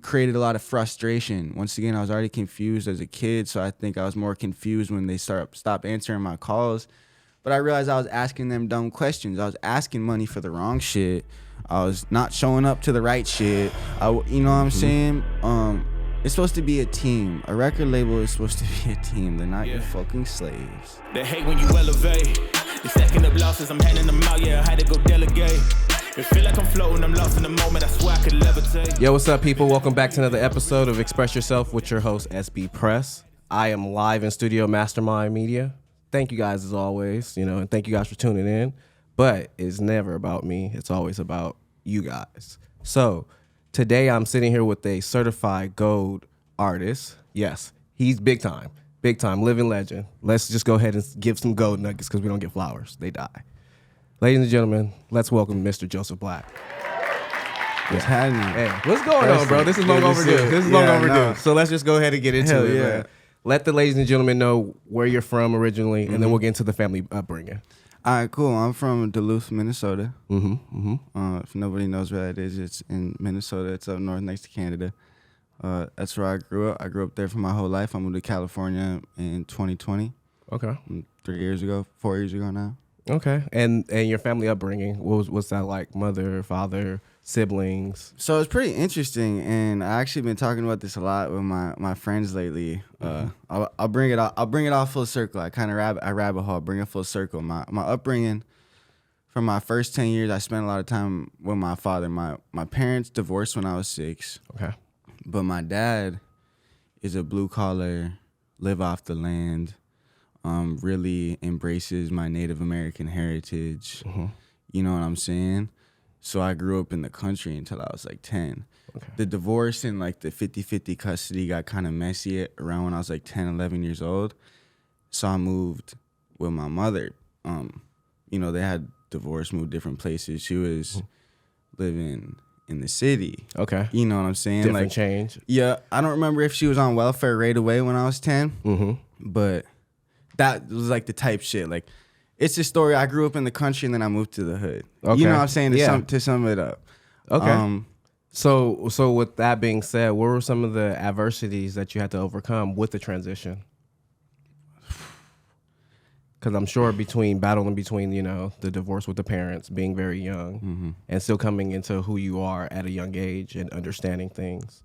created a lot of frustration. Once again, I was already confused as a kid, so I think I was more confused when they stopped answering my calls. But I realized I was asking them dumb questions. I was asking money for the wrong shit. I was not showing up to the right shit. You know what I'm saying? It's supposed to be a team. A record label is supposed to be a team. They're not your fucking slaves. They hate when you elevate. You're stacking up losses, I'm handing them out, yeah, I had to go delegate. It feel like I'm floating, I'm lost in the moment, I swear I could levitate. Yo, what's up, people? Welcome back to another episode of Express Yourself with your host, Sbpress. I am live in studio Mastermind Media. Thank you guys as always, and thank you guys for tuning in. But it's never about me. It's always about you guys. So today I'm sitting here with a certified gold artist. Yes, he's big time, living legend. Let's just go ahead and give some gold nuggets because we don't get flowers. They die. Ladies and gentlemen, let's welcome Mr. Joseph Black. What's happening? Hey, what's going on, bro? This is long overdue. This is long overdue. No. So let's just go ahead and get into it. Man. Let the ladies and gentlemen know where you're from originally, and then we'll get into the family upbringing. All right, cool. I'm from Duluth, Minnesota. If nobody knows where that is, it's in Minnesota. It's up north next to Canada. That's where I grew up. I grew up there for my whole life. I moved to California in 2020. Okay. 4 years ago now. Okay. And your family upbringing, what's that like? Mother, father, siblings? So it's pretty interesting, and I actually been talking about this a lot with my friends lately. I'll bring it all full circle. I rabbit hole. Bring it full circle. My upbringing, from my first 10 years, I spent a lot of time with my father. My parents divorced when I was 6. Okay. But my dad is a blue collar, live off the land. Really embraces my Native American heritage. You know what I'm saying? So I grew up in the country until I was like 10. Okay. The divorce and like the 50-50 custody got kind of messy around when I was like 10, 11 years old. So I moved with my mother. They had divorced, moved different places. She was living in the city. Okay. You know what I'm saying? Different change. Yeah. I don't remember if she was on welfare right away when I was 10. But that was like the type shit. Like, it's a story. I grew up in the country and then I moved to the hood. Okay. You know what I'm saying? To sum it up. Okay. So with that being said, what were some of the adversities that you had to overcome with the transition? Because I'm sure battling between, the divorce with the parents, being very young, and still coming into who you are at a young age and understanding things,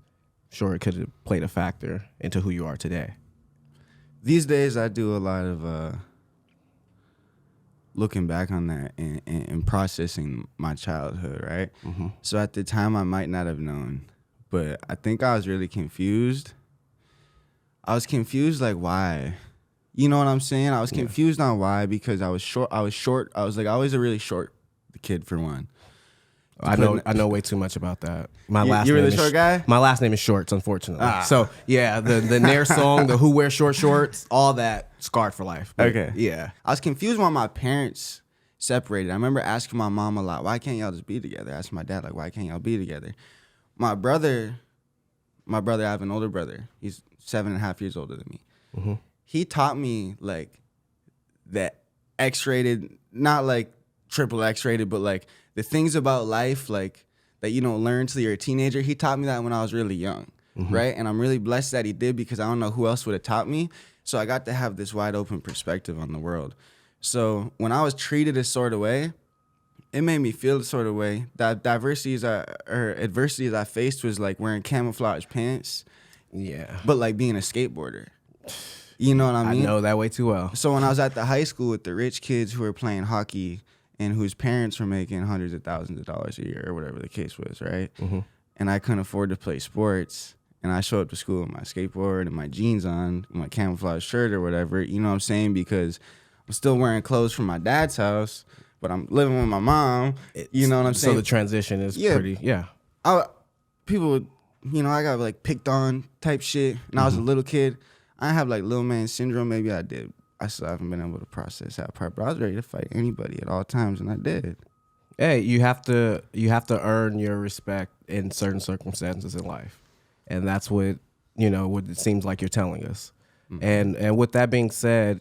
sure it could have played a factor into who you are today. These days, I do a lot of looking back on that and processing my childhood, right? So at the time, I might not have known, but I think I was really confused. I was confused, like, why? You know what I'm saying? I was confused on why, because I was short. I was always a really short kid, for one. I know way too much about that. You were the short guy? My last name is Shorts, unfortunately. So yeah, the Nair song, the Who Wears Short Shorts, all that scarred for life. But, okay. Yeah. I was confused why my parents separated. I remember asking my mom a lot, why can't y'all just be together? I asked my dad, like, why can't y'all be together? My brother, I have an older brother. He's 7.5 years older than me. He taught me like that X-rated, not like triple X-rated, but like the things about life, like that you don't learn till you're a teenager. He taught me that when I was really young, right? And I'm really blessed that he did, because I don't know who else would have taught me. So I got to have this wide open perspective on the world. So when I was treated a sort of way, it made me feel a sort of way. That adversities I faced was like wearing camouflage pants, but like being a skateboarder. You know what I mean? I know that way too well. So when I was at the high school with the rich kids who were playing hockey and whose parents were making hundreds of thousands of dollars a year or whatever the case was, right? And I couldn't afford to play sports, and I showed up to school with my skateboard and my jeans on, my camouflage shirt or whatever, you know what I'm saying? Because I'm still wearing clothes from my dad's house, but I'm living with my mom, you know what I'm saying? So the transition is pretty, People would, I got like picked on type shit, and I was a little kid. I have like little man syndrome. Maybe I did. I still haven't been able to process that part, but I was ready to fight anybody at all times, and I did. Hey, you have to earn your respect in certain circumstances in life, and that's what what it seems like you're telling us. And with that being said,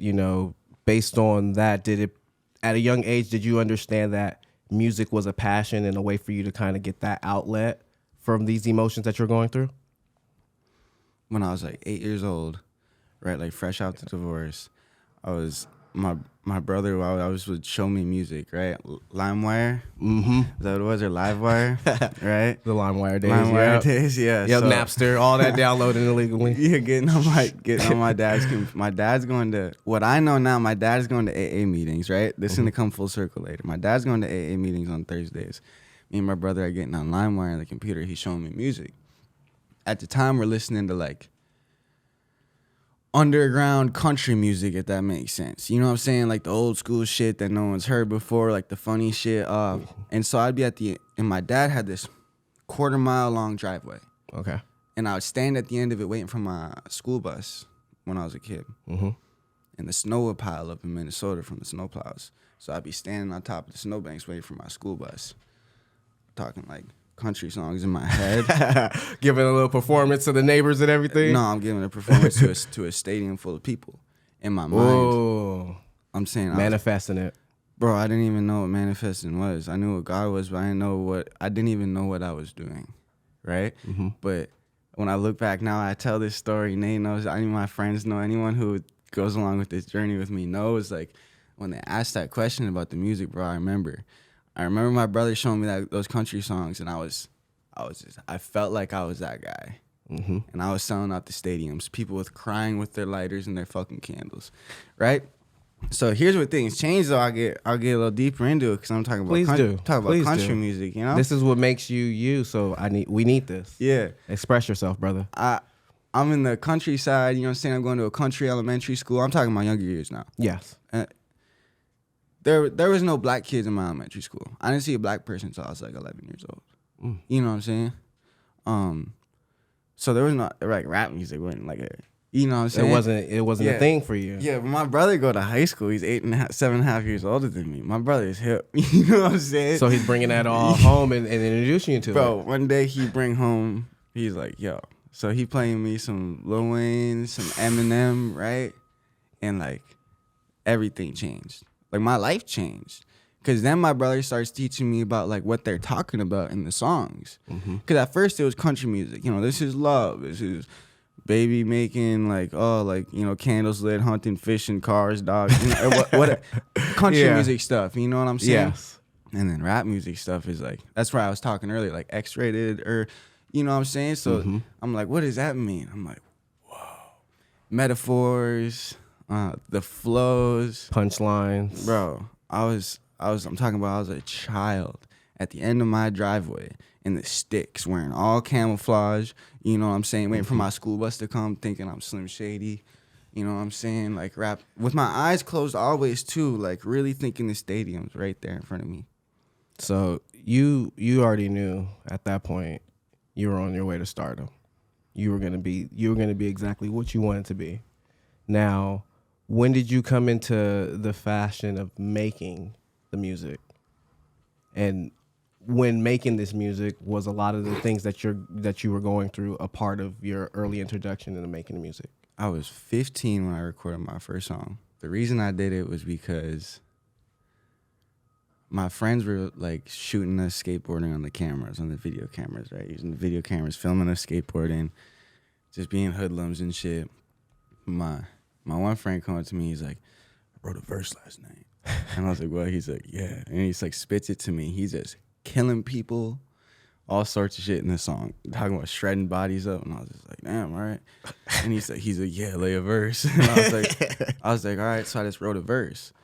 based on that, at a young age, did you understand that music was a passion and a way for you to kind of get that outlet from these emotions that you're going through? When I was like 8 years old, right, like fresh out the divorce, I was my brother always would show me music, right? LimeWire, is that what it was, or LiveWire, right? The LimeWire days, LimeWire days, yeah. Yep, so, Napster, all that downloading illegally. Yeah, getting on my dad's. My dad's going to, what I know now, my dad's going to AA meetings, right? This is gonna come full circle later. My dad's going to AA meetings on Thursdays. Me and my brother are getting on LimeWire on the computer. He's showing me music. At the time, we're listening to like underground country music, if that makes sense. You know what I'm saying? Like the old school shit that no one's heard before, like the funny shit. And so I'd be and my dad had this 1/4 mile long driveway. Okay. And I would stand at the end of it waiting for my school bus when I was a kid. And the snow would pile up in Minnesota from the snowplows. So I'd be standing on top of the snowbanks waiting for my school bus, talking like country songs in my head. Giving a little performance to the neighbors and everything? No, I'm giving a performance to a stadium full of people in my mind. Whoa. I'm saying Manifesting it. Bro, I didn't even know what manifesting was. I knew what God was, but I didn't even know what I was doing, right? But when I look back now, I tell this story. Nate knows, any of my friends know, anyone who goes along with this journey with me knows, like, when they asked that question about the music, bro, I remember my brother showing me those country songs, and I felt like I was that guy. And I was selling out the stadiums, people crying with their lighters and their fucking candles, right? So here's where things change, though. I'll get a little deeper into it because I'm talking about country music, you know? This is what makes you you, so we need this. Yeah. Express yourself, brother. I'm in the countryside, you know what I'm saying? I'm going to a country elementary school. I'm talking about younger years now. Yes. There was no black kids in my elementary school. I didn't see a black person until I was like 11 years old. You know what I'm saying? So there was not like rap music wasn't like a, you know what I'm saying? It wasn't a thing for you. Yeah, but my brother go to high school. He's 7.5 years older than me. My brother is hip. You know what I'm saying? So he's bringing that all home and introducing you to it. Bro, one day he bring home, he's like, yo. So he playing me some Lil Wayne, some Eminem, right? And like everything changed. Like my life changed. Cause then my brother starts teaching me about like what they're talking about in the songs. Cause at first it was country music. You know, this is love. This is baby making like, candles lit, hunting, fishing, cars, dogs. You know, what country music stuff. You know what I'm saying? Yes. And then rap music stuff is like, that's where I was talking earlier, like X-rated or, you know what I'm saying? So I'm like, what does that mean? I'm like, whoa. Metaphors, the flows. Punchlines. Bro, I'm talking about I was a child at the end of my driveway in the sticks wearing all camouflage, you know what I'm saying, waiting for my school bus to come thinking I'm Slim Shady, you know what I'm saying, like rap with my eyes closed always too, like really thinking the stadium's right there in front of me. So you already knew at that point you were on your way to stardom. You were gonna be exactly what you wanted to be. Now, when did you come into the fashion of making the music? And when making this music, was a lot of the things that you were going through a part of your early introduction into making the music? I was 15 when I recorded my first song. The reason I did it was because my friends were like shooting us skateboarding on the cameras, on the video cameras, right? Using the video cameras, filming us skateboarding, just being hoodlums and shit. My one friend came up to me, he's like, I wrote a verse last night. And I was like, well, he's like, yeah. And he's like, spits it to me. He's just killing people, all sorts of shit in the song. Talking about shredding bodies up. And I was just like, damn, all right. And he's like, yeah, lay a verse. And I was like, all right. So I just wrote a verse.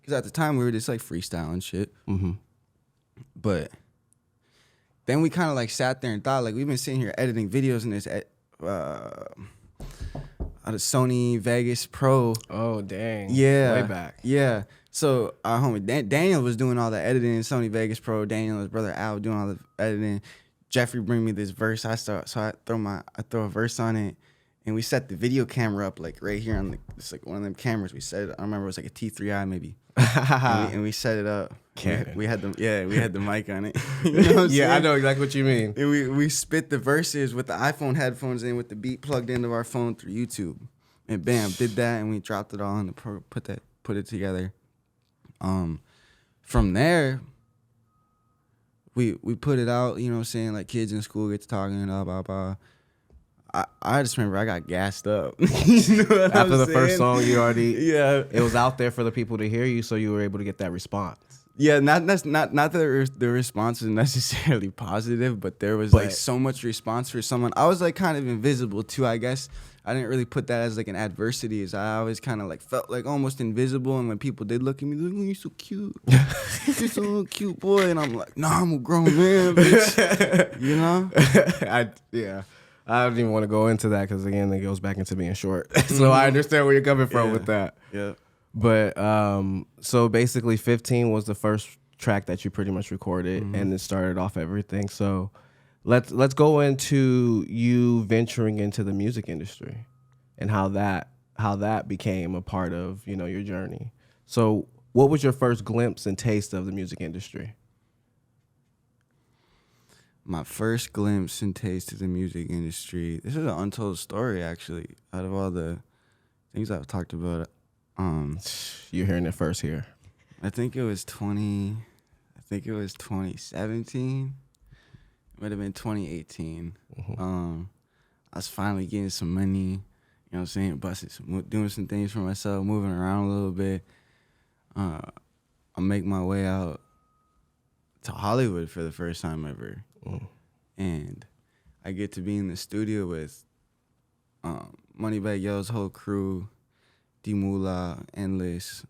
Because at the time we were just like freestyling shit. But then we kind of like sat there and thought, like, we've been sitting here editing videos in this out of Sony Vegas Pro. Oh, dang. Yeah. Way back. Yeah. So our homie Daniel was doing all the editing in Sony Vegas Pro. Daniel, his brother Al, doing all the editing. Jeffrey bring me this verse. I throw a verse on it, and we set the video camera up like right here on it's like one of them cameras. We set it. I remember it was like a T3i maybe, and we set it up. We had the mic on it. You know what I'm saying? I know exactly what you mean. And we spit the verses with the iPhone headphones in, with the beat plugged into our phone through YouTube, and bam, did that, and we dropped it all in the put it together. From there, we put it out, you know what I'm saying? Like kids in school get to talking, blah, blah, blah. I just remember I got gassed up. You know what After I'm the saying? first song, you already it was out there for the people to hear you, so you were able to get that response. Yeah, not that the response was necessarily positive, but there was like so much response for someone. I was like kind of invisible too, I guess. I didn't really put that as like an adversity, as I always kind of like felt like almost invisible. And when people did look at me, they're like, "Oh, you're so cute, you're so little cute boy," and I'm like, "Nah, I'm a grown man, bitch." You know? I don't even want to go into that because again, it goes back into being short. So I understand where you're coming from with that. Yeah. But so basically 15 was the first track that you pretty much recorded and it started off everything. So let's go into you venturing into the music industry and how that became a part of, you know, your journey. So what was your first glimpse and taste of the music industry? My first glimpse and taste of the music industry. This is an untold story, actually. Out of all the things I've talked about, You're hearing it first here. I think it was 2017. It might have been 2018. I was finally getting some money. You know what I'm saying? Doing some things for myself, moving around a little bit. I make my way out to Hollywood for the first time ever. And I get to be in the studio with Moneybag Yo's whole crew, D Moolah, Endless,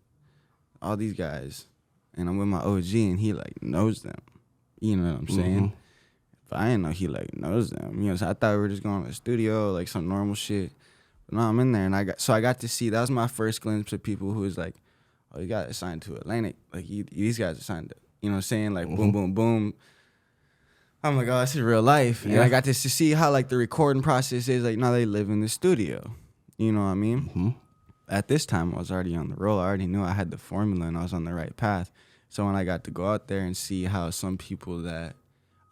all these guys. And I'm with my OG and he like knows them. You know what I'm saying? But I didn't know he like knows them. You know, so I thought we were just going to the studio, like some normal shit. But no, I'm in there and I got to see, that was my first glimpse of people who was like, oh, you got assigned to Atlantic. Like these guys are signed to, you know what I'm saying? Like boom, boom, boom. I'm like, oh, this is real life. And I got to see how like the recording process is. Like, now they live in the studio. You know what I mean? At this time, I was already on the roll. I already knew I had the formula and I was on the right path. So when I got to go out there and see how some people that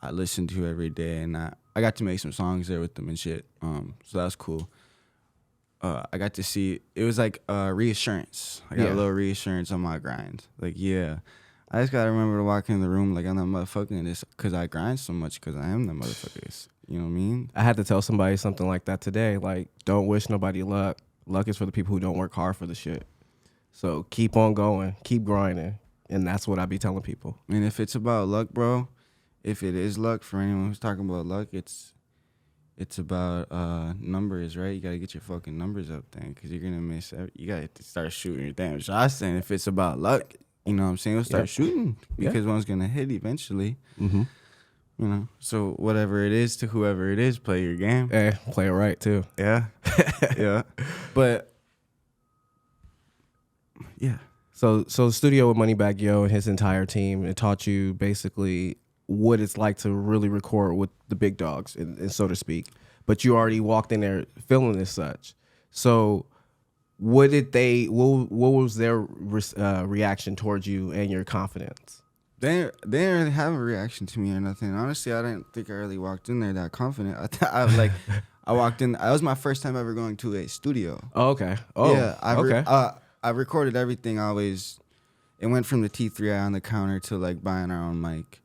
I listen to every day, and I got to make some songs there with them and shit. So that was cool. I got to see, it was like reassurance. I got a little reassurance on my grind. Like, yeah. I just gotta remember to walk in the room like I'm that motherfucker in this, because I grind so much, because I am the motherfuckers. You know what I mean? I had to tell somebody something like that today. Like, don't wish nobody luck. Luck is for the people who don't work hard for the shit. So keep on going, keep grinding, and that's what I be telling people. And if it's about luck, bro, if it is luck, for anyone who's talking about luck, it's about numbers, right? You gotta get your fucking numbers up then, because you're gonna miss. You gotta start shooting your damn shots. And if it's about luck, you know what I'm saying, we'll start shooting, because one's gonna hit eventually. You know, so whatever it is to whoever it is, play your game. Hey, play it right too. Yeah, yeah. But yeah. So the studio with Moneybag Yo and his entire team, it taught you basically what it's like to really record with the big dogs, and so to speak. But you already walked in there feeling as such. So what was their reaction towards you and your confidence? They didn't really have a reaction to me or nothing. Honestly, I didn't think I really walked in there that confident. I walked in. It was my first time ever going to a studio. Oh, okay. Oh, yeah. Okay. I recorded everything. It went from the T3i on the counter to like buying our own mic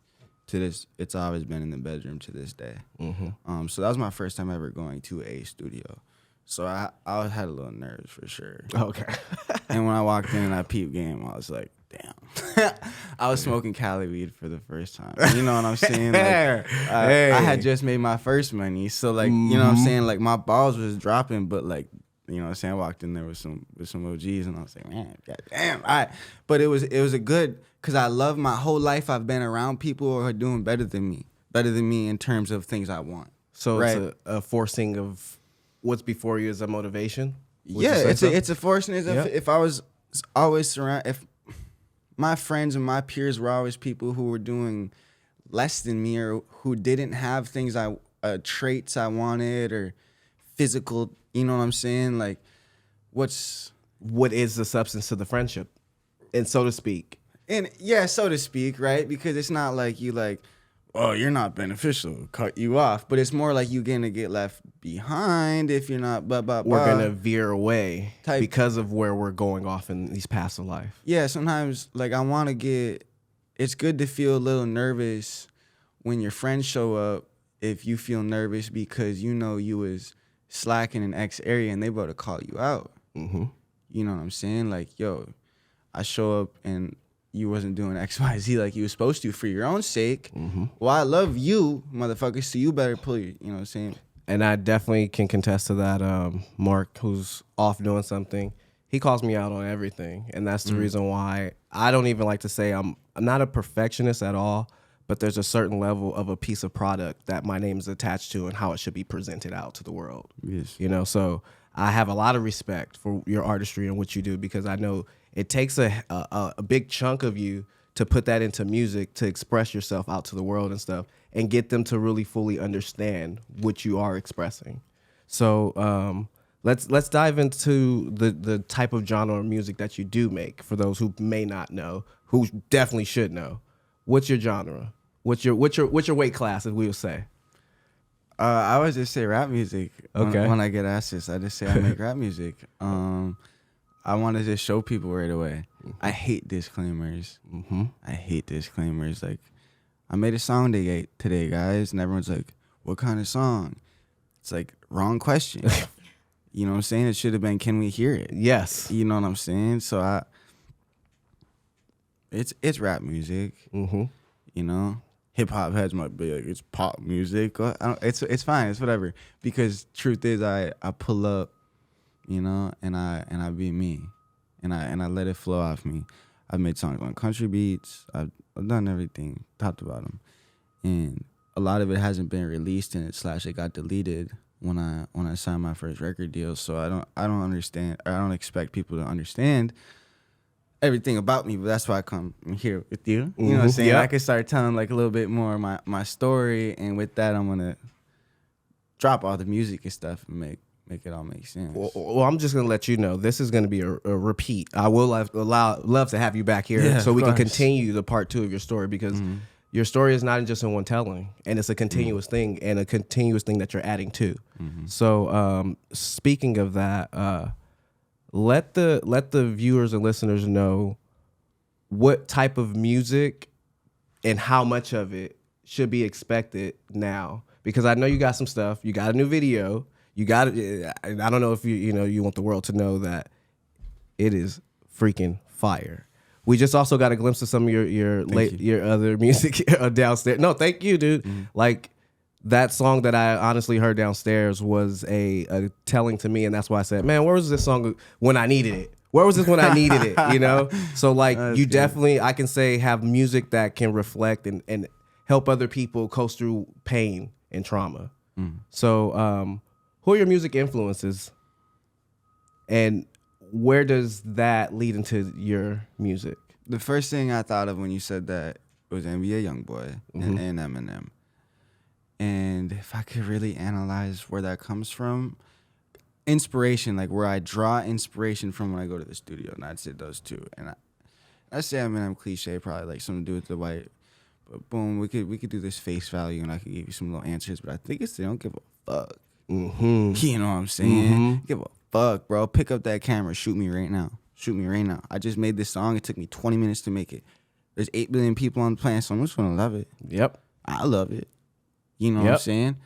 to this. It's always been in the bedroom to this day. So that was my first time ever going to a studio. So I had a little nerves for sure. Okay. And when I walked in and I peeped game, I was like, damn. I was smoking Cali weed for the first time. You know what I'm saying? Like, I had just made my first money. So like, you know what I'm saying? Like my balls was dropping, but like, you know what I'm saying? I walked in there with some OGs and I was like, man, goddamn. All right. But it was a good, because I love my whole life I've been around people who are doing better than me in terms of things I want. So right? It's a forcing of what's before you as a motivation? Yeah, it's a forcing. If I was always surrounded, if my friends and my peers were always people who were doing less than me or who didn't have things traits I wanted or physical, you know what I'm saying? Like, what is the substance of the friendship, and so to speak? And yeah, so to speak, right? Because it's not like you like, oh, you're not beneficial, cut you off. But it's more like you're going to get left behind if you're not, We're going to veer away because of where we're going off in these paths of life. Yeah, sometimes, like, it's good to feel a little nervous when your friends show up, if you feel nervous because you know you was slacking in X area and they about to call you out. Mm-hmm. You know what I'm saying? Like, yo, I show up and you wasn't doing X, Y, Z like you was supposed to for your own sake. Mm-hmm. Well, I love you, motherfucker, so you better pull your, you know what I'm saying? And I definitely can contest to that. Mark, who's off doing something, he calls me out on everything. And that's the reason why I don't even like to say I'm not a perfectionist at all, but there's a certain level of a piece of product that my name is attached to and how it should be presented out to the world. Yes. You know, so I have a lot of respect for your artistry and what you do, because I know it takes a big chunk of you to put that into music, to express yourself out to the world and stuff, and get them to really fully understand what you are expressing. So let's dive into the type of genre of music that you do make, for those who may not know, who definitely should know. What's your genre? What's your weight class, as we would say? I always just say rap music. Okay. When I get asked this, I just say I make rap music. I want to just show people right away. I hate disclaimers. I hate disclaimers. Like, I made a song today, guys, and everyone's like, "What kind of song?" It's like, wrong question. You know what I'm saying? It should have been, "Can we hear it?" Yes. You know what I'm saying? So it's rap music. Mm-hmm. You know, hip hop heads might be like, it's pop music. It's fine. It's whatever. Because truth is, I pull up, you know, and I be me, and I let it flow off me. I've made songs on country beats. I've done everything, top to bottom, and a lot of it hasn't been released, and it got deleted when I signed my first record deal. So I don't understand. I don't expect people to understand everything about me, but that's why I come here with you. You know what I'm saying? Yep. I can start telling like a little bit more of my story, and with that, I'm gonna drop all the music and stuff and make it all make sense. Well, I'm just gonna let you know this is gonna be a repeat. I will love to have you back here, Yeah, so we of can course. continue the part 2 of your story, because your story is not just in one telling, and it's a continuous thing, and a continuous thing that you're adding to. So, speaking of that, let the viewers and listeners know what type of music and how much of it should be expected now, because I know you got some stuff. You got a new video. You got it. I don't know if you want the world to know that it is freaking fire. We just also got a glimpse of some of your other music downstairs. No, thank you, dude. Like, that song that I honestly heard downstairs was a telling to me, and that's why I said, man, where was this song when I needed it? Where was this when I needed it? You know? So like, you definitely, I can say, have music that can reflect and help other people coast through pain and trauma. So who are your music influences, and where does that lead into your music? The first thing I thought of when you said that was NBA Youngboy and Eminem. And if I could really analyze where that comes from, inspiration, like where I draw inspiration from when I go to the studio, and I'd say those two. And I say Eminem cliche, probably like something to do with the white. But boom, we could do this face value, and I could give you some little answers. But I think it's they don't give a fuck. You know what I'm saying? Give a fuck, bro. Pick up that camera. Shoot me right now. Shoot me right now. I just made this song. It took me 20 minutes to make it. There's 8 billion people on the planet, so I'm just gonna love it. Yep. I love it. You know what I'm saying?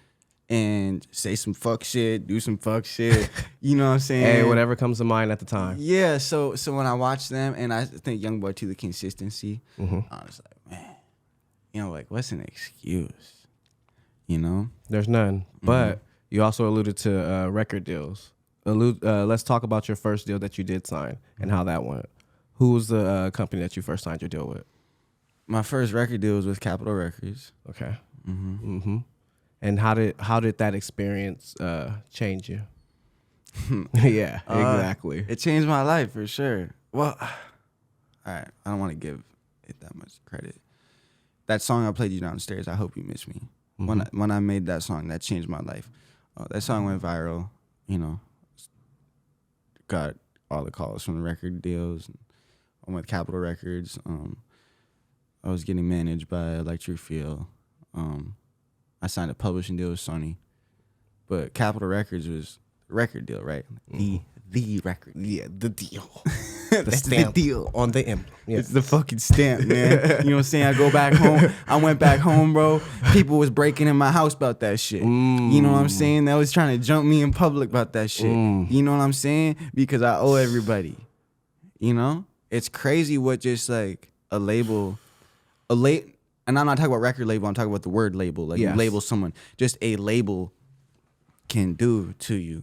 And say some fuck shit, do some fuck shit. You know what I'm saying? Hey, whatever comes to mind at the time. Yeah, so when I watch them, and I think Youngboy too, the consistency, I was like, man, you know, like, what's an excuse? You know? There's none. But you also alluded to record deals. Let's talk about your first deal that you did sign and how that went. Who was the company that you first signed your deal with? My first record deal was with Capitol Records. Okay. And how did that experience change you? Yeah, exactly. It changed my life for sure. Well, all right, I don't want to give it that much credit. That song I played you downstairs, I Hope You Miss Me. When I made that song, that changed my life. That song went viral, you know. Got all the calls from the record deals. I went with Capitol Records. I was getting managed by Electric Feel. I signed a publishing deal with Sony. But Capitol Records was a record deal, right? The record. Yeah, the deal. The stamp the deal on the emblem. Yeah. It's the fucking stamp, man. You know what I'm saying? I go back home. I went back home, bro. People was breaking in my house about that shit. You know what I'm saying? They was trying to jump me in public about that shit. You know what I'm saying? Because I owe everybody. You know? It's crazy what just like a label, and I'm not talking about record label, I'm talking about the word label. Like you label someone. Just a label can do to you.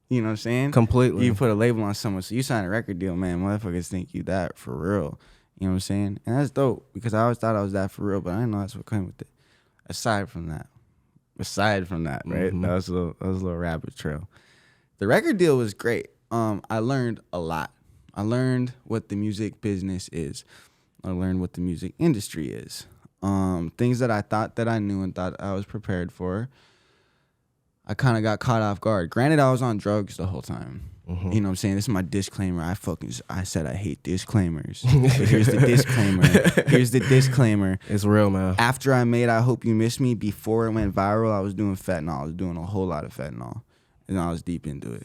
You know what I'm saying? Completely. You put a label on someone, so you sign a record deal, man, motherfuckers think you that for real. You know what I'm saying? And that's dope, because I always thought I was that for real, but I didn't know that's what came with it. Aside from that, right? That was a little rabbit trail. The record deal was great. I learned a lot. I learned what the music business is. I learned what the music industry is. Things that I thought that I knew and thought I was prepared for, I kind of got caught off guard. Granted, I was on drugs the whole time. You know what I'm saying? This is my disclaimer. I said I hate disclaimers. But here's the disclaimer. It's real, man. After I made I Hope You Miss Me, before it went viral, I was doing fentanyl. I was doing a whole lot of fentanyl. And I was deep into it.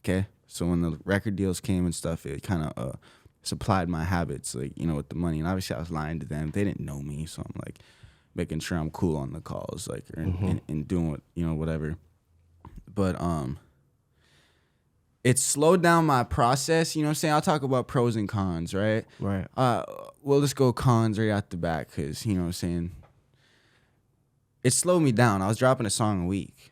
Okay? So when the record deals came and stuff, it kind of supplied my habits, like, you know, with the money. And obviously I was lying to them. They didn't know me, so I'm like making sure I'm cool on the calls, like, and doing what, you know, whatever. But it slowed down my process. You know what I'm saying? I'll talk about pros and cons, right? Right. Well, let's go cons right out the back, because, you know what I'm saying, it slowed me down. I was dropping a song a week.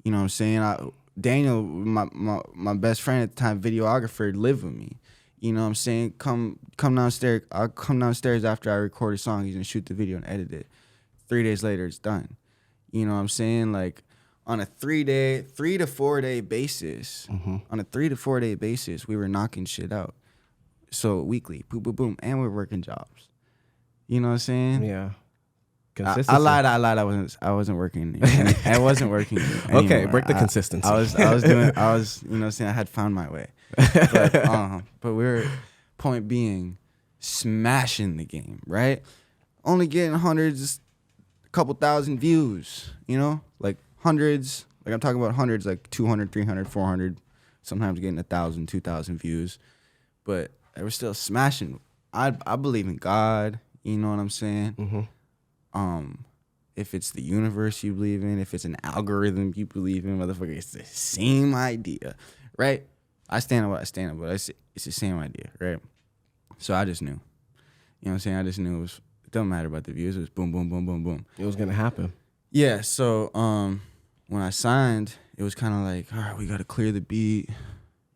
You know what I'm saying? Daniel, my best friend at the time, videographer, lived with me. You know what I'm saying? Come downstairs. I'll come downstairs after I record a song. He's going to shoot the video and edit it. 3 days later, it's done. You know what I'm saying? Like, on a 3 to 4 day basis, we were knocking shit out. So weekly, boom, boom, boom, and we're working jobs. You know what I'm saying? Yeah. I lied. I wasn't working. I wasn't working anymore. Okay, break the consistency. I was, you know what I'm saying? I had found my way. But we were, point being, smashing the game, right? Only getting hundreds, a couple thousand views, you know? Like hundreds, like I'm talking about hundreds, like 200, 300, 400, sometimes getting 1,000, 2,000 views. But they were still smashing. I believe in God, you know what I'm saying? If it's the universe you believe in, if it's an algorithm you believe in, motherfucker, it's the same idea, right? I stand on what I stand on, but it's the same idea, right? So I just knew. You know what I'm saying? I just knew it don't matter about the views. It was boom, boom, boom, boom, boom. It was gonna happen. Yeah, so when I signed, it was kind of like, all right, we got to clear the beat.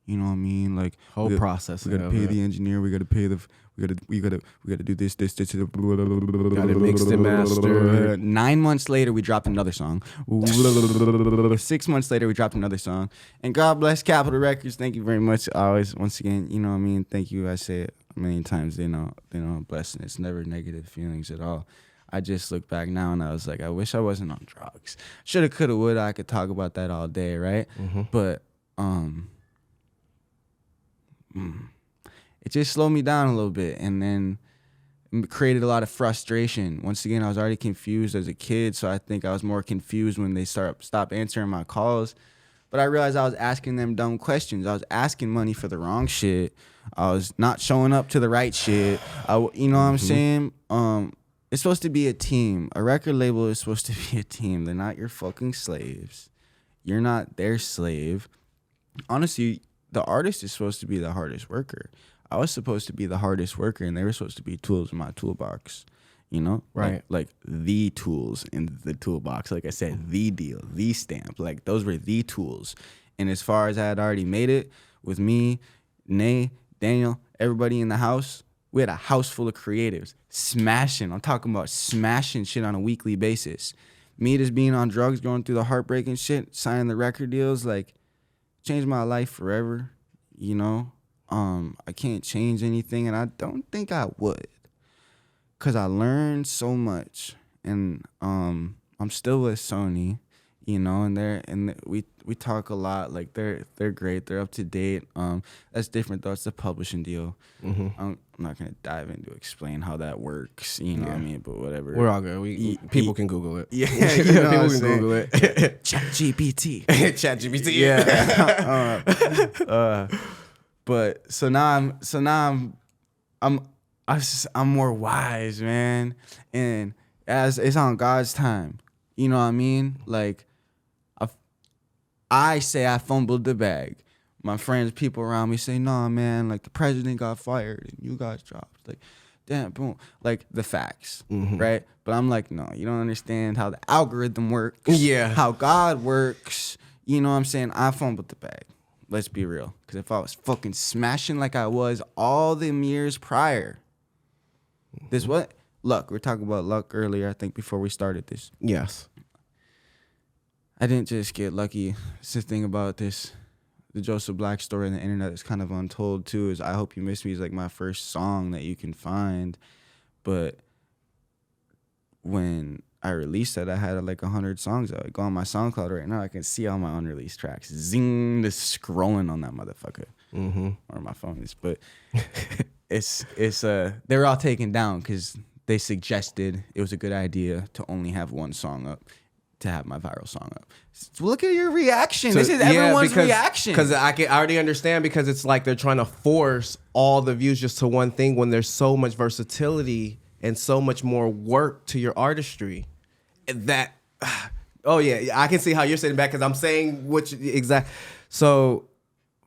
You know what I mean? Like whole process. We got to pay the engineer. We got to pay we got to do this. Got to mix and master. 9 months later, we dropped another song. 6 months later, we dropped another song. And God bless Capitol Records. Thank you very much. Always, once again, you know what I mean? Thank you. I say it a million times. They know I'm blessed. It's never negative feelings at all. I just look back now and I was like, I wish I wasn't on drugs. Shoulda, coulda, woulda. I could talk about that all day, right? But it just slowed me down a little bit, and then created a lot of frustration. Once again, I was already confused as a kid, so I think I was more confused when they stopped answering my calls. But I realized I was asking them dumb questions. I was asking money for the wrong shit. I was not showing up to the right shit. You know what I'm saying? It's supposed to be a team. A record label is supposed to be a team. They're not your fucking slaves. You're not their slave. Honestly, the artist is supposed to be the hardest worker. I was supposed to be the hardest worker, and they were supposed to be tools in my toolbox, you know? Right. Like the tools in the toolbox. Like I said, the deal, the stamp. Like, those were the tools. And as far as I had already made it with me, Nay, Daniel, everybody in the house, we had a house full of creatives smashing. I'm talking about smashing shit on a weekly basis. Me just being on drugs, going through the heartbreaking shit, signing the record deals, like, changed my life forever, you know? I can't change anything, and I don't think I would, because I learned so much, and I'm still with Sony, you know, and we talk a lot. Like, they're great, they're up to date. That's different though. It's a publishing deal. I'm not gonna dive into explain how that works, you know what I mean, but whatever. We're all good. People can Google it. Yeah, you know people can Google it. ChatGPT. ChatGPT. Yeah. But so now I'm more wise, man. And as it's on God's time. You know what I mean? Like I say I fumbled the bag. My friends, people around me say, nah, man, like the president got fired and you got dropped. Like, damn, boom. Like the facts, right? But I'm like, no, you don't understand how the algorithm works. Yeah. How God works. You know what I'm saying? I fumbled the bag. Let's be real. Because if I was fucking smashing like I was all them years prior, this what? Luck. We were talking about luck earlier, I think, before we started this. Yes. I didn't just get lucky. It's the thing about this. The Joseph Black story on the internet is kind of untold too. Is I Hope You Miss Me is like my first song that you can find, but when I released it, I had like 100 songs. I go on my SoundCloud right now. I can see all my unreleased tracks. Zing, just scrolling on that motherfucker, or my phone is. But it's they were all taken down because they suggested it was a good idea to only have one song up. To have my viral song up. Look at your reaction. So, this is everyone's reaction. Because I already understand, because it's like they're trying to force all the views just to one thing when there's so much versatility and so much more work to your artistry. That, oh yeah, I can see how you're sitting back because I'm saying which exact. So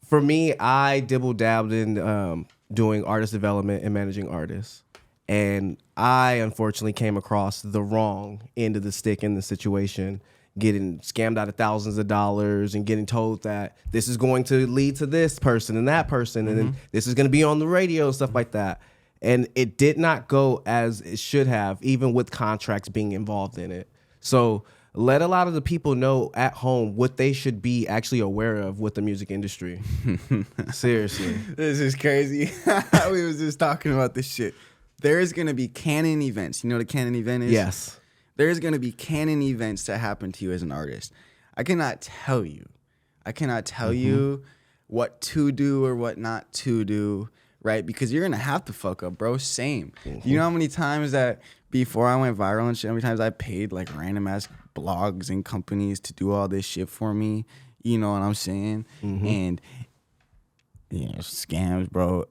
for me, I dabbled in doing artist development and managing artists. And I unfortunately came across the wrong end of the stick in the situation, getting scammed out of thousands of dollars and getting told that this is going to lead to this person and that person, and then this is going to be on the radio and stuff like that. And it did not go as it should have, even with contracts being involved in it. So let a lot of the people know at home what they should be actually aware of with the music industry. Seriously. This is crazy. We was just talking about this shit. There is going to be canon events. You know what a canon event is? Yes. There is going to be canon events that happen to you as an artist. I cannot tell you what to do or what not to do, right? Because you're going to have to fuck up, bro. Same. You know how many times that before I went viral and shit, how many times I paid like random ass blogs and companies to do all this shit for me? You know what I'm saying? And, you know, scams, bro.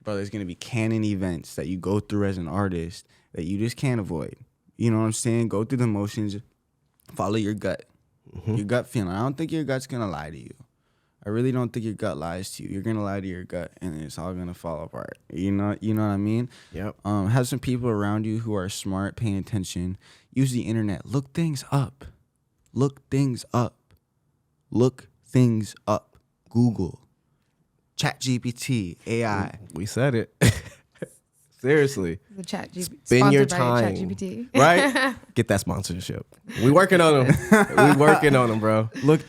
Bro, there's going to be canon events that you go through as an artist that you just can't avoid. You know what I'm saying? Go through the motions. Follow your gut. Your gut feeling. I don't think your gut's going to lie to you. I really don't think your gut lies to you. You're going to lie to your gut, and it's all going to fall apart. You know what I mean? Yep. Have some people around you who are smart, paying attention. Use the internet. Look things up. Look things up. Look things up. Google. ChatGPT, AI. We said it. Seriously. The ChatGPT. Spend your time. ChatGPT. Right? Get that sponsorship. We working on them. Bro. Look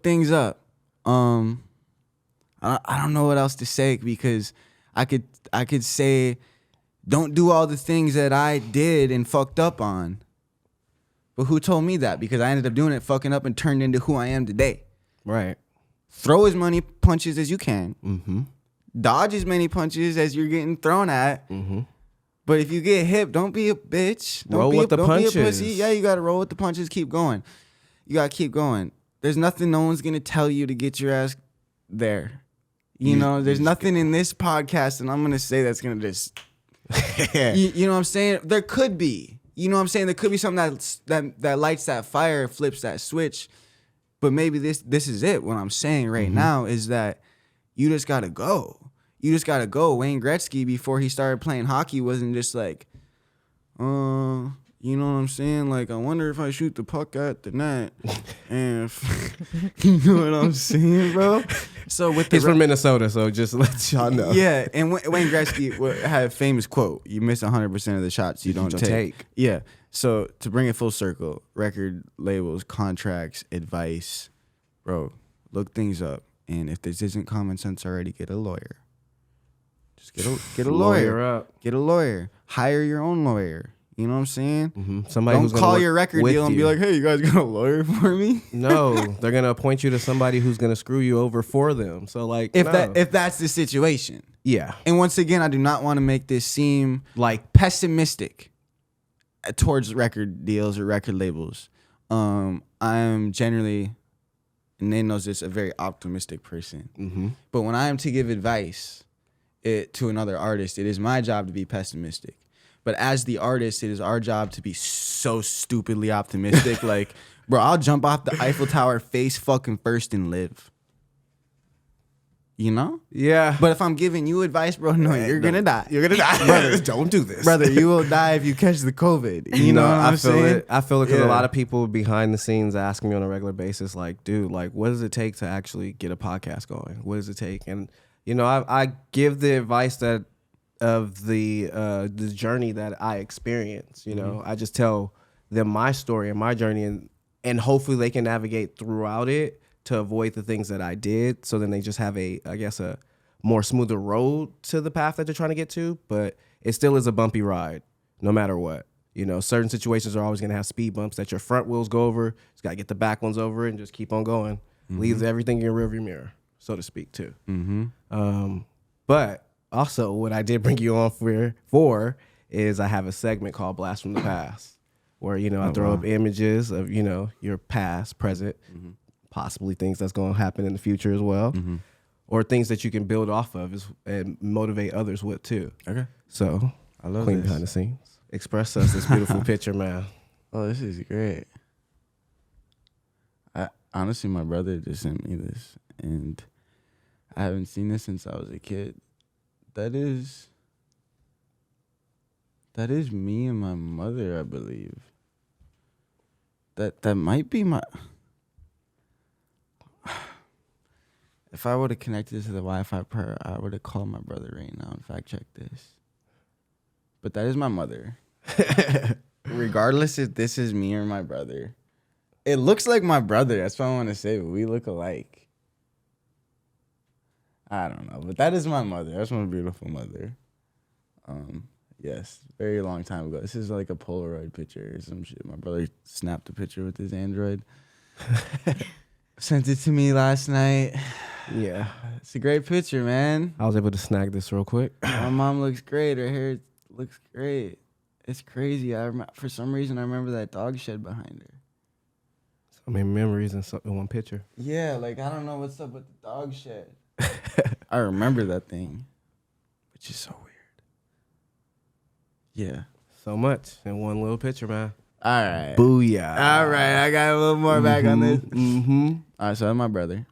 things up. I don't know what else to say, because I could say don't do all the things that I did and fucked up on. But who told me that? Because I ended up doing it, fucking up, and turned into who I am today. Right. Throw as many punches as you can. Dodge as many punches as you're getting thrown at. But if you get hit, don't be a bitch. Roll with the punches. Be a pussy. Yeah, you got to roll with the punches. Keep going. You got to keep going. There's nothing no one's going to tell you to get your ass there. You know, there's nothing in this podcast, and I'm going to say that's going to just... you know what I'm saying? There could be. You know what I'm saying? There could be something that lights that fire, flips that switch. But maybe this is it. What I'm saying right now is that you just got to go. You just got to go. Wayne Gretzky, before he started playing hockey, wasn't just like, you know what I'm saying? Like, I wonder if I shoot the puck at the net. And you know what I'm saying, bro? So he's from Minnesota, so just let y'all know. Yeah, and Wayne Gretzky had a famous quote: "You miss 100% of the shots you don't take." Yeah. So to bring it full circle, record labels, contracts, advice, bro, look things up. And if this isn't common sense already, get a lawyer. Just get a lawyer. Up. Get a lawyer. Hire your own lawyer. You know what I'm saying? Somebody don't call your record deal and be like, "Hey, you guys got a lawyer for me?" No, they're gonna appoint you to somebody who's gonna screw you over for them. So like, if that's the situation, yeah. And once again, I do not want to make this seem like pessimistic towards record deals or record labels. I am generally and Nate knows this, a very optimistic person. But when I am to give advice to another artist, it is my job to be pessimistic. But as the artist, it is our job to be so stupidly optimistic. Like, bro, I'll jump off the Eiffel Tower face fucking first and live. You know? Yeah. But if I'm giving you advice, bro, no, you're gonna die. You're gonna die. Brother, Don't do this. brother, you will die if you catch the COVID. You know what I'm saying? I feel it because a lot of people behind the scenes ask me on a regular basis, like, dude, like, what does it take to actually get a podcast going? What does it take? And, you know, I give the advice that of the journey that I experience. You know, I just tell them my story and my journey, and hopefully they can navigate throughout it to avoid the things that I did. So then they just have a more smoother road to the path that they're trying to get to. But it still is a bumpy ride, no matter what. You know, certain situations are always going to have speed bumps that your front wheels go over. Just got to get the back ones over and just keep on going. Leaves everything in your rearview mirror, so to speak, too. But also what I did bring you on for is I have a segment called Blast from the Past, where, you know, I throw up images of, you know, your past, present, possibly things that's going to happen in the future as well, or things that you can build off of and motivate others with too. Okay. So I love Queen this. behind the scenes. Express us this beautiful picture, man. Oh, this is great. Honestly, my brother just sent me this, and I haven't seen this since I was a kid. That is me and my mother, I believe. That might be my... If I would have connected this to the Wi-Fi prayer, I would have called my brother right now and fact check this. But that is my mother. Regardless if this is me or my brother. It looks like my brother. That's what I want to say, but we look alike. I don't know, but that is my mother. That's my beautiful mother. Yes, very long time ago. This is like a Polaroid picture or some shit. My brother snapped a picture with his Android. Sent it to me last night. Yeah. It's a great picture, man. I was able to snag this real quick. My mom looks great. Her hair looks great. It's crazy. For some reason, I remember that dog shed behind her. So many memories in one picture. Yeah, like, I don't know what's up with the dog shed. I remember that thing, which is so weird. Yeah. So much in one little picture, man. All right. Booyah. All right, I got a little more back on this. Mm-hmm. All right, so that's my brother.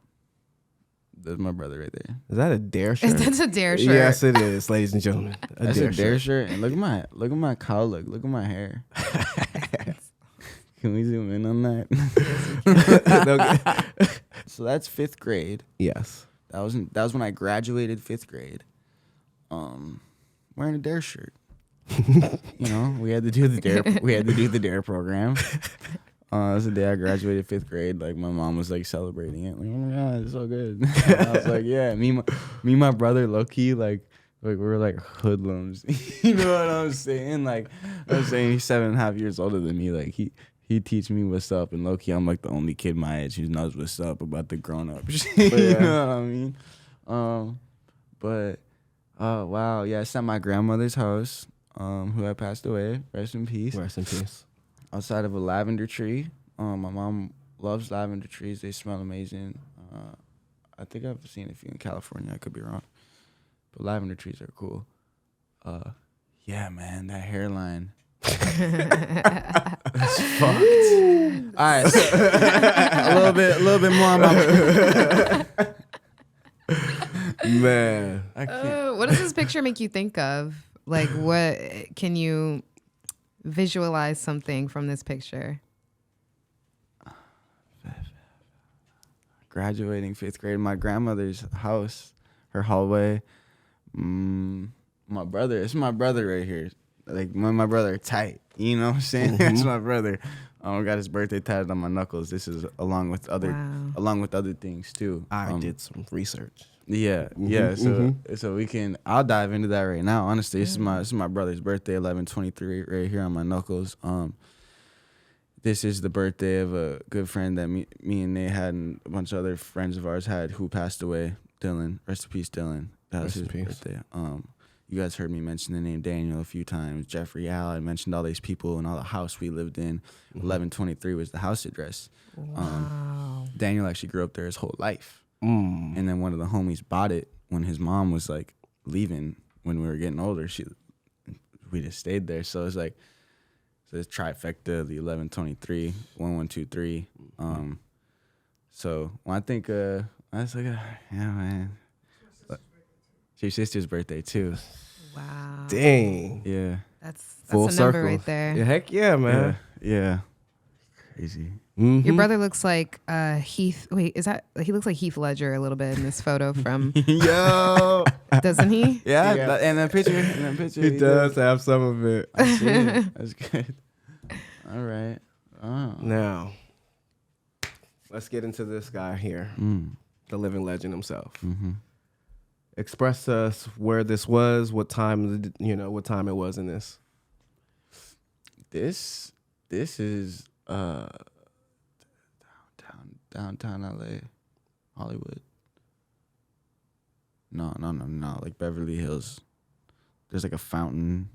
That's my brother right there. Is that a Dare shirt? That's a Dare shirt. Yes, it is, ladies and gentlemen. That's a Dare shirt. And look at my cow look. Look at my hair. Can we zoom in on that? So that's 5th grade. Yes. That was when I graduated 5th grade. Wearing a Dare shirt. You know, we had to do the Dare program. That was the day I graduated 5th grade. Like, my mom was like celebrating it. Like, oh my god, it's so good. I was like, yeah, me and my brother, low key, like we were like hoodlums. You know what I'm saying? Like, I was saying he's 7.5 years older than me. Like, he teach me what's up, and low key, I'm like the only kid my age who knows what's up about the grown up shit. You know what I mean? Wow, yeah, it's at my grandmother's house, who had passed away. Rest in peace. Rest in peace. Outside of a lavender tree. My mom loves lavender trees. They smell amazing. I think I've seen a few in California. I could be wrong. But lavender trees are cool. Yeah, man, that hairline. That's fucked. All right, so a little bit more on my... Man. I can't. What does this picture make you think of? Like, what can you visualize something from this picture? Graduating 5th grade, my grandmother's house, her hallway. My brother, it's my brother right here. Like, my brother tight. You know what I'm saying? Mm-hmm. That's my brother. I got his birthday tatted on my knuckles. This is along with other things too. I did some research. Yeah, yeah. So we can. I'll dive into that right now. Honestly, this is my brother's birthday, 11/23, right here on my knuckles. This is the birthday of a good friend that me and Nate had, and a bunch of other friends of ours had, who passed away. Dylan, rest in peace, Dylan. That was his birthday. you guys heard me mention the name Daniel a few times. Jeffrey Al, I mentioned all these people and all the house we lived in. 1123 was the house address. Wow. Daniel actually grew up there his whole life. And then one of the homies bought it when his mom was like leaving when we were getting older. We just stayed there. So it's like, so it's trifecta, the 1123, 1123. So when I think, I was like, yeah, man. It's your sister's birthday too. Wow. Dang. Yeah. That's Full a circle number right there. Yeah, heck yeah, man. Yeah. Crazy. Your brother looks like Heath. Wait, he looks like Heath Ledger a little bit in this photo from. Yo. Doesn't he? Yeah. Yeah. And that picture. He does have some of it. I see it. That's good. All right. Oh. Now, let's get into this guy here, the living legend himself. Express to us where this was, what time it was in this. This is downtown LA, Hollywood. No, like Beverly Hills. There's like a fountain,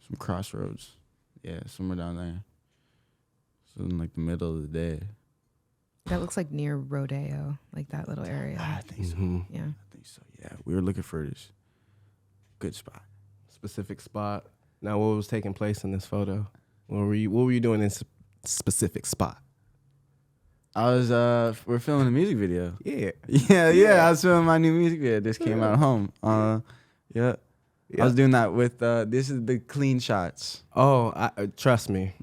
some crossroads. Yeah, somewhere down there. So in like the middle of the day. That looks like near Rodeo, like that little area. I think so. Yeah. I think so. Yeah, we were looking for this good spot. Specific spot. Now, what was taking place in this photo? What were you doing in this specific spot? We're filming a music video. Yeah. Yeah. I was filming my new music video. This came out home. Yeah. I was doing that with, this is the clean shots. Oh, trust me.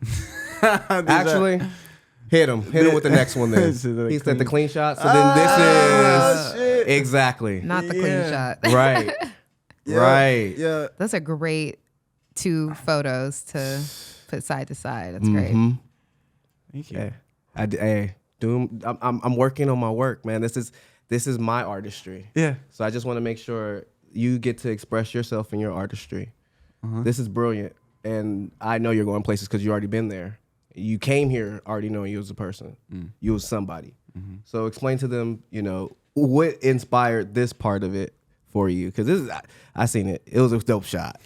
Actually, hit him with the next one then. He said the clean shot, so then this is shit. Exactly. Not the clean shot. Right. Right. Yeah. Those are great 2 photos to put side to side. That's great. Thank you. I'm working on my work, man. This is my artistry. Yeah. So I just want to make sure you get to express yourself in your artistry. This is brilliant, and I know you're going places because you already been there. You came here already knowing you was a person. You was somebody. So explain to them, what inspired this part of it for you, because I seen it. It was a dope shot.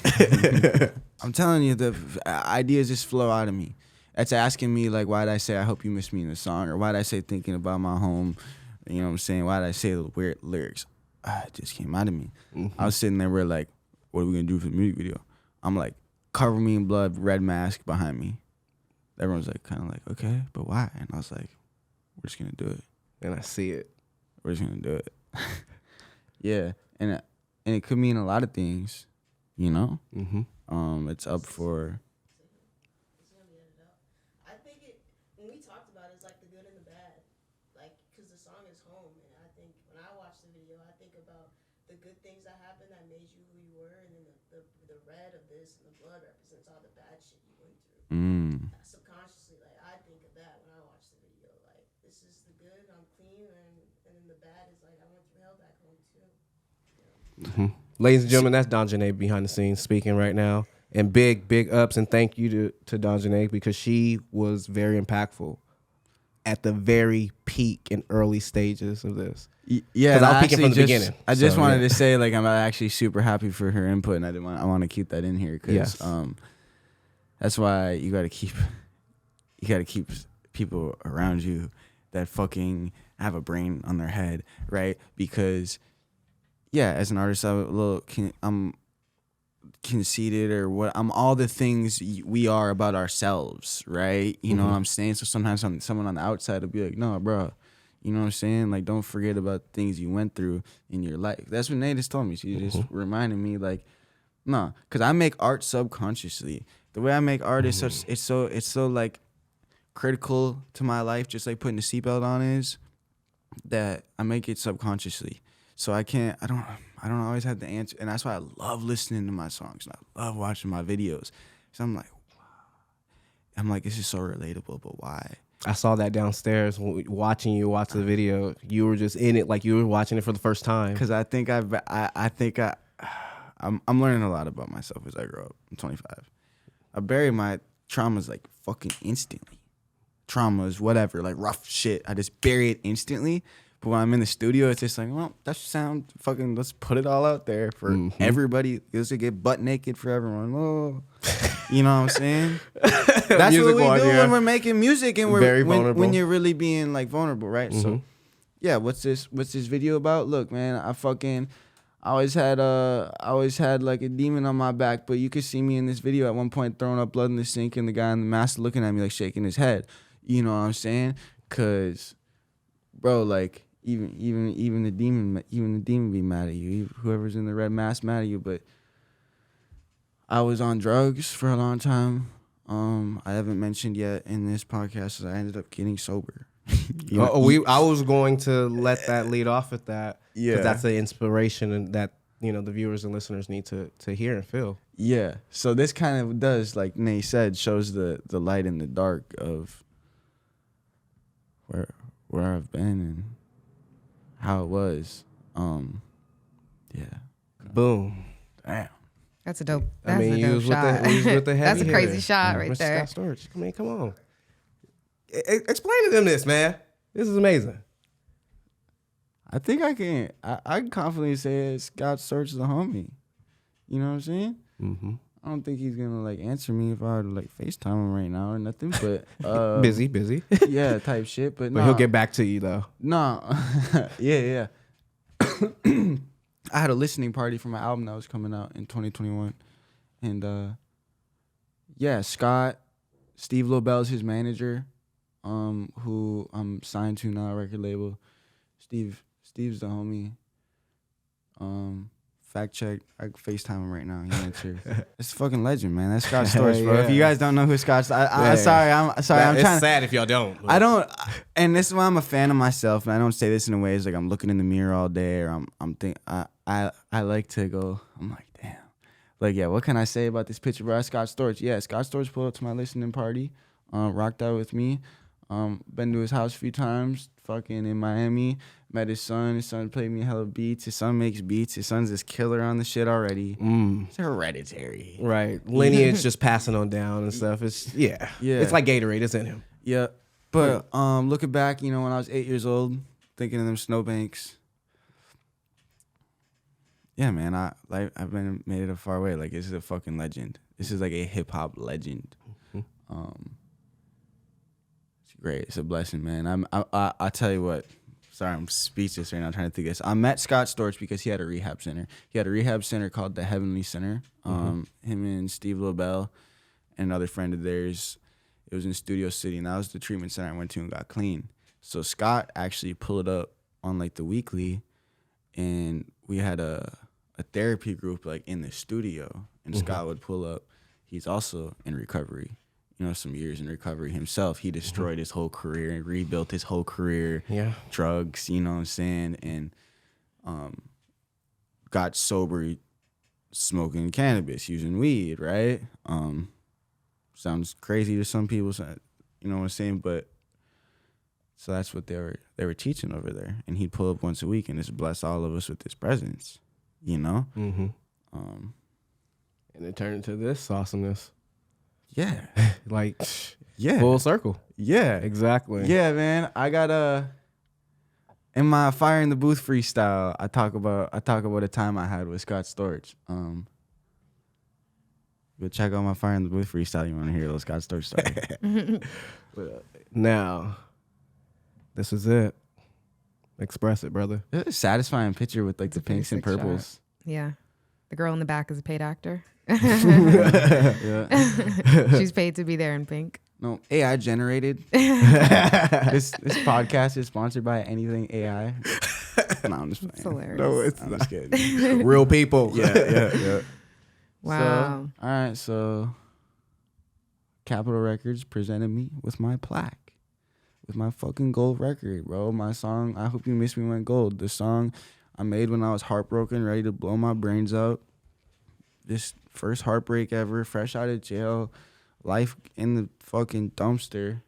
I'm telling you, the ideas just flow out of me. That's asking me, like, why did I say I hope you miss me in the song? Or why did I say thinking about my home? You know what I'm saying? Why did I say the weird lyrics? It just came out of me. I was sitting there, we're like, what are we going to do for the music video? I'm like, cover me in blood, red mask behind me. Everyone's like, kind of like, okay, but why? And I was like, we're just going to do it. And I see it. We're just going to do it. Yeah. And it could mean a lot of things, It's up for... I think when we talked about it, it's like the good and the bad. Like, because the song is home. And I think when I watch the video, I think about the good things that happened that made you who you were. And then the red of this and the blood represents all the bad shit you went through. Subconsciously, like, I think of that when I watch the video. Like, this is the good, I'm clean. And then the bad is like, I went through hell back home, too. Ladies and gentlemen, that's Don Janae behind the scenes speaking right now. And big ups and thank you to Don Janae, because she was very impactful at the very peak and early stages of this. Yeah, I was peeking from the beginning. I just wanted to say, like, I'm actually super happy for her input, and I want to keep that in here because that's why you got to keep people around you that fucking have a brain on their head, right? Because as an artist, I'm conceited, or what, I'm all the things we are about ourselves, right? You know what I'm saying? So sometimes someone on the outside will be like, no, bro, you know what I'm saying? Like, don't forget about things you went through in your life. That's what Nate just told me. She just reminded me, like, no, because I make art subconsciously. The way I make art is it's so like critical to my life, just like putting the seatbelt on is, that I make it subconsciously. So I don't always have the answer. And that's why I love listening to my songs, and I love watching my videos. So I'm like, wow. I'm like, this is so relatable, but why? I saw that downstairs watching you watch the video. You were just in it like you were watching it for the first time. Because I think I'm learning a lot about myself as I grow up. I'm 25. I bury my traumas like fucking instantly. Traumas, whatever, like rough shit. I just bury it instantly. But when I'm in the studio, it's just like, well, that sound fucking. Let's put it all out there for everybody. Let's get butt naked for everyone. Oh, you know what I'm saying? That's what we do when we're making music and we're very vulnerable. When you're really being like vulnerable, right? So, yeah. What's this video about? Look, man, I always had like a demon on my back, but you could see me in this video at one point throwing up blood in the sink and the guy in the mask looking at me like shaking his head. You know what I'm saying? Cause, bro, like even the demon be mad at you. Whoever's in the red mask mad at you. But I was on drugs for a long time. I haven't mentioned yet in this podcast that I ended up getting sober. I was going to let that lead off with that. Yeah. Because that's the inspiration and that, the viewers and listeners need to hear and feel. Yeah. So this kind of does, like Nate said, shows the light in the dark of where I've been and how it was. Yeah. Boom. Damn. That's a dope. I That's mean, a you dope was shot. with the heavy That's a crazy hitter. shot right Mr. there. Scott Storch. I mean, come on. Explain to them this, man. This is amazing. I think I can confidently say Scott Storch is a homie. You know what I'm saying? Mm-hmm. I don't think he's gonna like answer me if I were to like FaceTime him right now or nothing. But Busy. yeah, type shit. But But he'll get back to you though. No. Yeah. I had a listening party for my album that was coming out in 2021. And yeah, Scott, Steve Lobel's his manager, who I'm signed to now, record label. Steve's the homie. Fact check. I can FaceTime him right now. He answers. It's a fucking legend, man. That's Scott Storch, bro. Yeah. If you guys don't know who Scott, I'm sorry. I'm It's trying. sad if y'all don't. I don't, and this is why I'm a fan of myself. And I don't say this in a way as like I'm looking in the mirror all day, or I like to go. I'm like, damn, like yeah. What can I say about this picture, bro? Scott Storch. Yeah, Scott Storch pulled up to my listening party, rocked out with me. Been to his house a few times. Fucking in Miami. Met his son. His son played me hella beats. His son makes beats. His son's this killer on the shit already. It's hereditary. Right. Lineage just passing on down and stuff. It's yeah. It's like Gatorade. It's in him. Yeah. But looking back, when I was 8 years old, thinking of them snowbanks. Yeah, man, I've been made it a far way. Like, this is a fucking legend. This is like a hip hop legend. It's great. It's a blessing, man. I tell you what. Sorry, I'm speechless right now trying to think of this. I met Scott Storch because he had a rehab center. He had a rehab center called the Heavenly Center. Him and Steve Lobel and another friend of theirs. It was in Studio City, and that was the treatment center I went to and got clean. So Scott actually pulled up on like the weekly, and we had a therapy group like in the studio, and Scott would pull up. He's also in recovery. Some years in recovery himself. He destroyed his whole career and rebuilt his whole career. Yeah. Drugs, you know what I'm saying? And got sober smoking cannabis, using weed, right? Sounds crazy to some people, you know what I'm saying? But so that's what they were teaching over there. And he'd pull up once a week and just bless all of us with his presence, Mm-hmm. And it turned into this awesomeness. Yeah. Like, yeah. full circle. Yeah. Exactly. Yeah, man. I got in my Fire in the Booth freestyle, I talk about a time I had with Scott Storch. Go check out my Fire in the Booth freestyle. You want to hear a little Scott Storch story? Now, this is it. Express it, brother. It's a satisfying picture with like It's the a pretty pinks and sick shot. purples. Yeah. The girl in the back is a paid actor. Yeah. She's paid to be there in pink. No, AI generated. This podcast is sponsored by anything AI. No, I'm just playing. It's hilarious. No, it's I'm not. just kidding. Real people. Yeah. Wow. So, all right, so Capitol Records presented me with my plaque, with my fucking gold record, bro. My song, I Hope You Miss Me, went gold. The song I made when I was heartbroken, ready to blow my brains out. This first heartbreak ever, fresh out of jail, life in the fucking dumpster.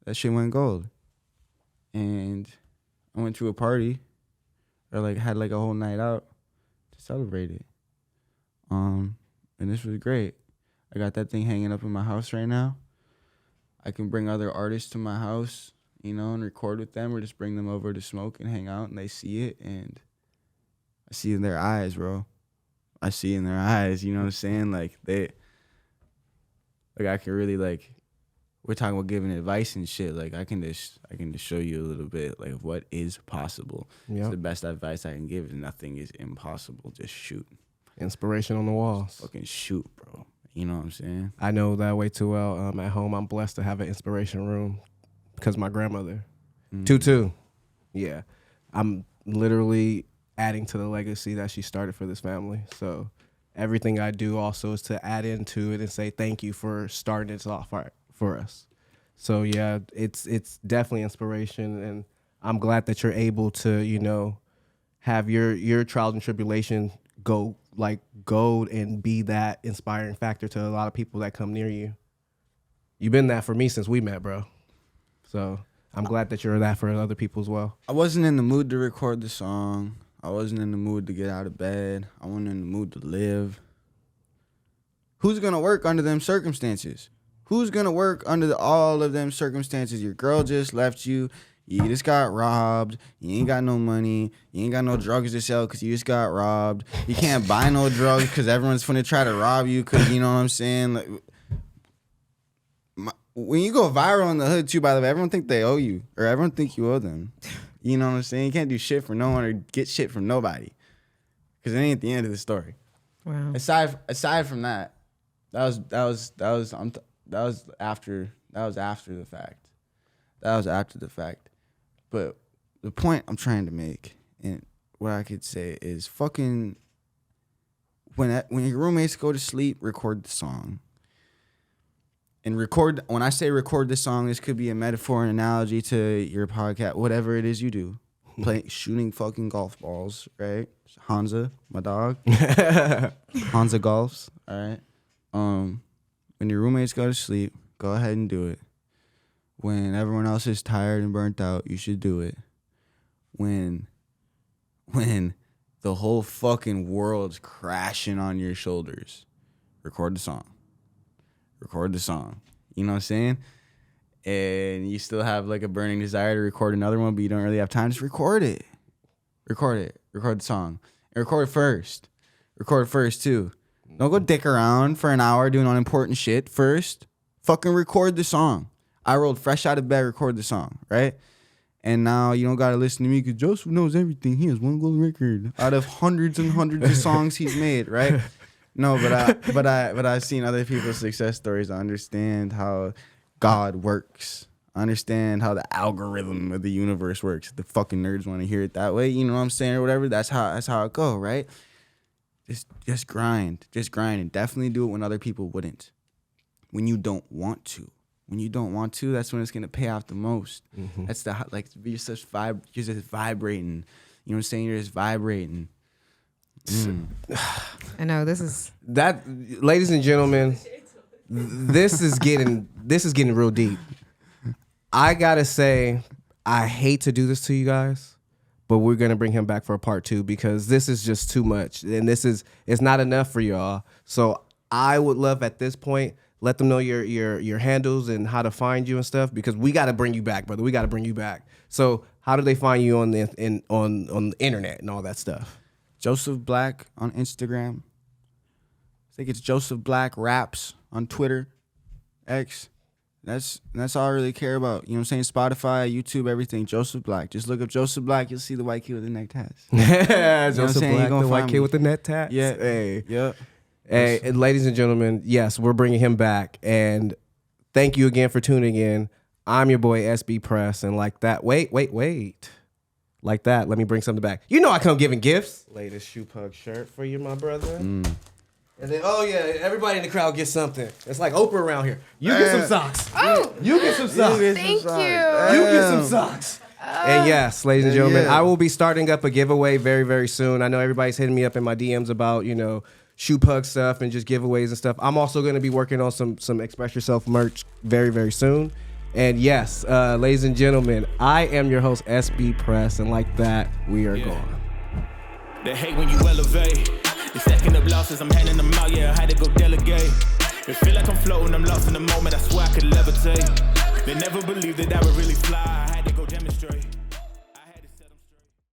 That shit went gold. And I went to a party, or like had like a whole night out to celebrate it. And this was great. I got that thing hanging up in my house right now. I can bring other artists to my house, you know, and record with them or just bring them over to smoke and hang out and they see it and I see in their eyes, bro. I see in their eyes, you know what I'm saying? Like I can really like, we're talking about giving advice and shit. Like I can just show you a little bit like what is possible. Yep. So the best advice I can give is nothing is impossible. Just shoot. Inspiration on the walls. Fucking shoot, bro. You know what I'm saying? I know that way too well. At home, I'm blessed to have an inspiration room because my grandmother. Tutu. Yeah. I'm literally adding to the legacy that she started for this family. So everything I do also is to add into it and say thank you for starting this off for us. So yeah, it's definitely inspiration, and I'm glad that you're able to, you know, have your trials and tribulation go like gold and be that inspiring factor to a lot of people that come near you. You've been that for me since we met, bro. So I'm glad that you're that for other people as well. I wasn't in the mood to record the song. I wasn't in the mood to get out of bed. I wasn't in the mood to live. Who's gonna work under them circumstances? Who's gonna work under all of them circumstances? Your girl just left you. You just got robbed. You ain't got no money. You ain't got no drugs to sell because you just got robbed. You can't buy no drugs because everyone's finna try to rob you because, you know what I'm saying? Like, when you go viral in the hood, too, by the way, everyone think they owe you or everyone think you owe them. You know what I'm saying? You can't do shit for no one or get shit from nobody because it ain't the end of the story. Wow. Aside from that, that was after the fact. That was after the fact. But the point I'm trying to make and what I could say is fucking when your roommates go to sleep, record the song. And record, when I say record the song, this could be a metaphor, an analogy to your podcast, whatever it is you do. Shooting fucking golf balls, right? Hansa, my dog. Hansa golfs, all right? When your roommates go to sleep, go ahead and do it. When everyone else is tired and burnt out, you should do it. When the whole fucking world's crashing on your shoulders, record the song. Record the song. You know what I'm saying? And you still have like a burning desire to record another one, but you don't really have time. Just record it. Record it. Record the song. And record it first. Record it first too. Don't go dick around for an hour doing unimportant shit first. Fucking record the song. I rolled fresh out of bed, record the song, right? And now you don't gotta listen to me because Joseph knows everything. He has one gold record out of hundreds and hundreds of songs he's made, right? No, but I've seen other people's success stories. I understand how God works. I understand how the algorithm of the universe works. The fucking nerds want to hear it that way, you know what I'm saying, or whatever. That's how it go, right? Just grind, and definitely do it when other people wouldn't. When you don't want to. When you don't want to, that's when it's gonna pay off the most. Mm-hmm. That's you're just vibrating. You know what I'm saying? You're just vibrating. I know this is that, ladies and gentlemen. This is getting real deep. I gotta say, I hate to do this to you guys, but we're gonna bring him back for a part 2 because this is just too much, and it's not enough for y'all. So I would love at this point, let them know your handles and how to find you and stuff, because we got to bring you back, brother. We got to bring you back. So how do they find you on the internet and all that stuff? Joseph Black on Instagram. I think it's Joseph Black Raps on Twitter, X. That's all I really care about. You know what I'm saying? Spotify, YouTube, everything. Joseph Black. Just look up Joseph Black. You'll see the white kid with the neck tats. Yeah, Joseph Black, the white kid with the neck tats. Yeah. Hey. Yep. Hey, and ladies and gentlemen, yes, we're bringing him back. And thank you again for tuning in. I'm your boy, Sbpress. And like that, wait. Like that, let me bring something back. You know I come giving gifts. Latest Shoe Pug shirt for you, my brother. And then, oh yeah, everybody in the crowd gets something. It's like Oprah around here. You get some socks. Oh, you get some socks. thank you. You get some socks. And yes, ladies and gentlemen, yeah. I will be starting up a giveaway very, very soon. I know everybody's hitting me up in my DMs about, Shoe Pug stuff and just giveaways and stuff. I'm also going to be working on some Express Yourself merch very, very soon. And yes, ladies and gentlemen, I am your host, Sbpress, and like that, we are gone. They hate when you elevate. They stacking up losses, I'm handing them out, yeah, I had to go delegate. It feel like I'm floating, I'm lost in the moment, I swear I could levitate. They never believed that I would really fly. I had to go demonstrate.